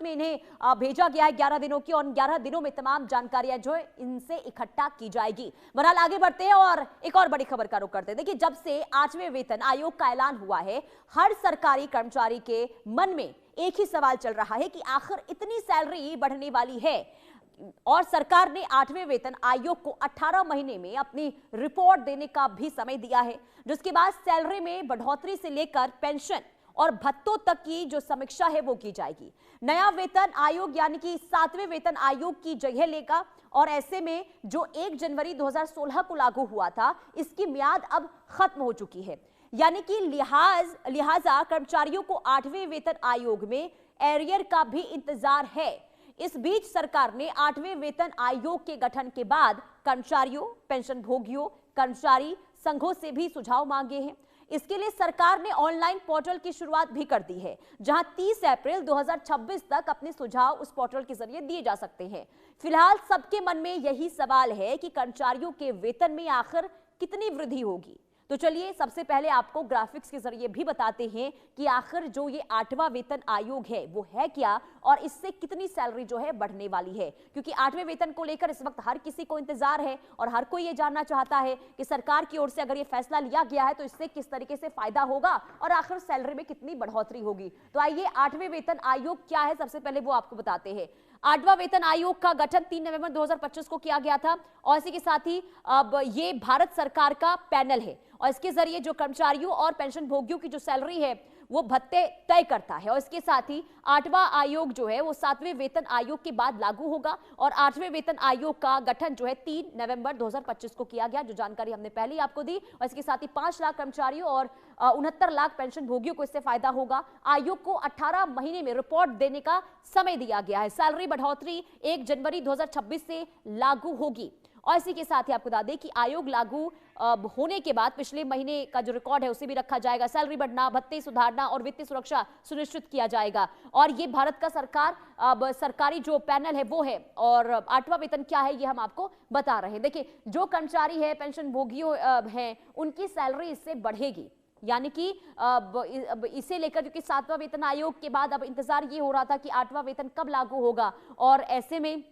में इन्हें भेजा गया है 11 दिनों की, और 11 दिनों में तमाम जानकारियां जो है इनसे इकट्ठा की जाएगी। बहरहाल आगे बढ़ते हैं और एक और बड़ी खबर का रुख करते हैं। देखिए, जब से 8वें वेतन आयोग का ऐलान हुआ है, हर सरकारी कर्मचारी के मन में एक ही सवाल चल रहा है कि आखिर इतनी सैलरी बढ़ने वाली है, और सरकार ने 8वें वेतन आयोग को 18 महीने में अपनी रिपोर्ट देने का भी समय दिया है, जिसके बाद सैलरी में बढ़ोतरी से लेकर पेंशन और भत्तों तक की जो समीक्षा है वो की जाएगी। नया वेतन आयोग यानी कि 7वें वेतन आयोग की जगह लेगा, और ऐसे में जो 1 जनवरी 2016 को लागू हुआ था, इसकी मियाद अब खत्म हो चुकी है। यानी कि लिहाजा कर्मचारियों को 8वें वेतन आयोग में एरियर का भी इंतजार है। इस बीच सरकार ने 8वें वेतन आयोग के गठन के बाद कर्मचारियों, पेंशन भोगियों, कर्मचारी संघों से भी सुझाव मांगे हैं। इसके लिए सरकार ने ऑनलाइन पोर्टल की शुरुआत भी कर दी है, जहां 30 अप्रैल 2026 तक अपने सुझाव उस पोर्टल के जरिए दिए जा सकते हैं। फिलहाल सबके मन में यही सवाल है कि कर्मचारियों के वेतन में आखिर कितनी वृद्धि होगी। तो चलिए सबसे पहले आपको ग्राफिक्स के जरिए भी बताते हैं कि आखिर जो ये 8वां वेतन आयोग है वो है क्या, और इससे कितनी सैलरी जो है बढ़ने वाली है। क्योंकि 8वें वेतन को लेकर इस वक्त हर किसी को इंतजार है, और हर कोई ये जानना चाहता है कि सरकार की ओर से अगर ये फैसला लिया गया है तो इससे किस तरीके से फायदा होगा, और आखिर सैलरी में कितनी बढ़ोतरी होगी। तो आइए 8वें वेतन आयोग क्या है, सबसे पहले वो आपको बताते हैं। 8वां वेतन आयोग का गठन 3 नवंबर 2025 को किया गया था, और इसी के साथ ही अब ये भारत सरकार का पैनल है, और इसके जरिए जो कर्मचारियों और पेंशन भोगियों की जो सैलरी है वो भत्ते तय करता है। और इसके साथ ही 8वां आयोग जो है वो 7वें वेतन आयोग के बाद लागू होगा, और 8वें वेतन आयोग का गठन जो है 3 नवंबर 2025 को किया गया, जो जानकारी हमने पहले ही आपको दी। और इसके साथ ही 5 लाख कर्मचारियों और 69 लाख पेंशन भोगियों को इससे फायदा होगा। आयोग को 18 महीने में रिपोर्ट देने का समय दिया गया है। सैलरी बढ़ोतरी 1 जनवरी 2026 से लागू होगी। और इसी के साथ ही आपको बता दें कि आयोग लागू होने के बाद पिछले महीने का जो रिकॉर्ड है उसे भी रखा जाएगा। सैलरी बढ़ना, भत्ते सुधारना और वित्तीय सुरक्षा सुनिश्चित किया जाएगा। और ये भारत का सरकारी जो पैनल है वो है, और 8वां वेतन क्या है ये हम आपको बता रहे हैं। देखिए, जो कर्मचारी है, पेंशन भोगियों हैं, उनकी सैलरी इससे बढ़ेगी। यानी कि इसे लेकर, क्योंकि 7वां वेतन आयोग के बाद अब इंतजार ये हो रहा था कि 8वां वेतन कब लागू होगा, और ऐसे में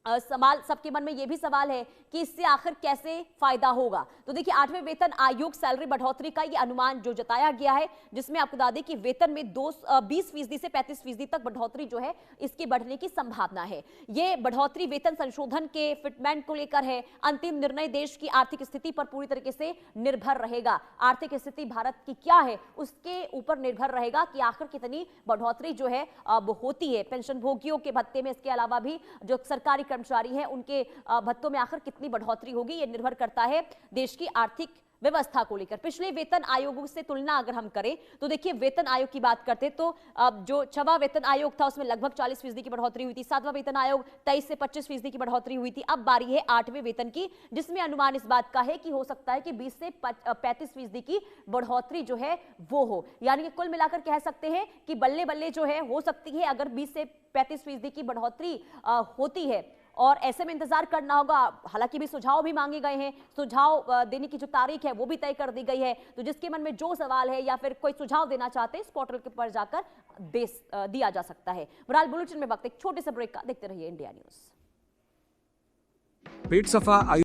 सवाल सबके मन में यह भी सवाल है कि इससे आखिर कैसे फायदा होगा। तो देखिए, 8वें वेतन आयोग सैलरी बढ़ोतरी का ये अनुमान जो जताया गया है, जिसमें आपको बता दें कि वेतन में 20% से 35% तक बढ़ोतरी जो है इसके बढ़ने की संभावना है। ये बढ़ोतरी वेतन संशोधन के फिटमेंट को लेकर है। अंतिम निर्णय देश की आर्थिक स्थिति पर पूरी तरीके से निर्भर रहेगा। आर्थिक स्थिति भारत की क्या है उसके ऊपर निर्भर रहेगा कि आखिर कितनी बढ़ोतरी जो है अब होती है। पेंशन भोगियों के भत्ते में इसके अलावा भी जो सरकारी कर्मचारी हैं उनके भत्तों में आखिर कितनी बढ़ोतरी होगी, यह निर्भर करता है देश की आर्थिक व्यवस्था को लेकर। पिछले वेतन आयोगों से तुलना अगर हम करें तो देखिए, वेतन आयोग की बात करते तो जो 6वां वेतन आयोग था उसमें लगभग 40% की बढ़ोतरी हुई थी। 7वां वेतन आयोग 23 से 25% की बढ़ोतरी हुई थी। अब बारी है 8वें वेतन की, जिसमें अनुमान इस बात का है कि हो सकता है कि 20 से 35% की बढ़ोतरी जो है वो हो। यानी कि कुल मिलाकर कह सकते हैं कि बल्ले बल्ले जो है हो सकती है अगर 20 से 35% की बढ़ोतरी होती है, और ऐसे में इंतजार करना होगा। हालांकि भी सुझाव भी मांगे गए हैं, सुझाव देने की जो तारीख है वो भी तय कर दी गई है। तो जिसके मन में जो सवाल है या फिर कोई सुझाव देना चाहते हैं, इस पोर्टल के पर जाकर दिया जा सकता है। बहरहाल बुलेटिन में वक्त एक छोटे से ब्रेक का, देखते रहिए इंडिया न्यूज। पेट सफा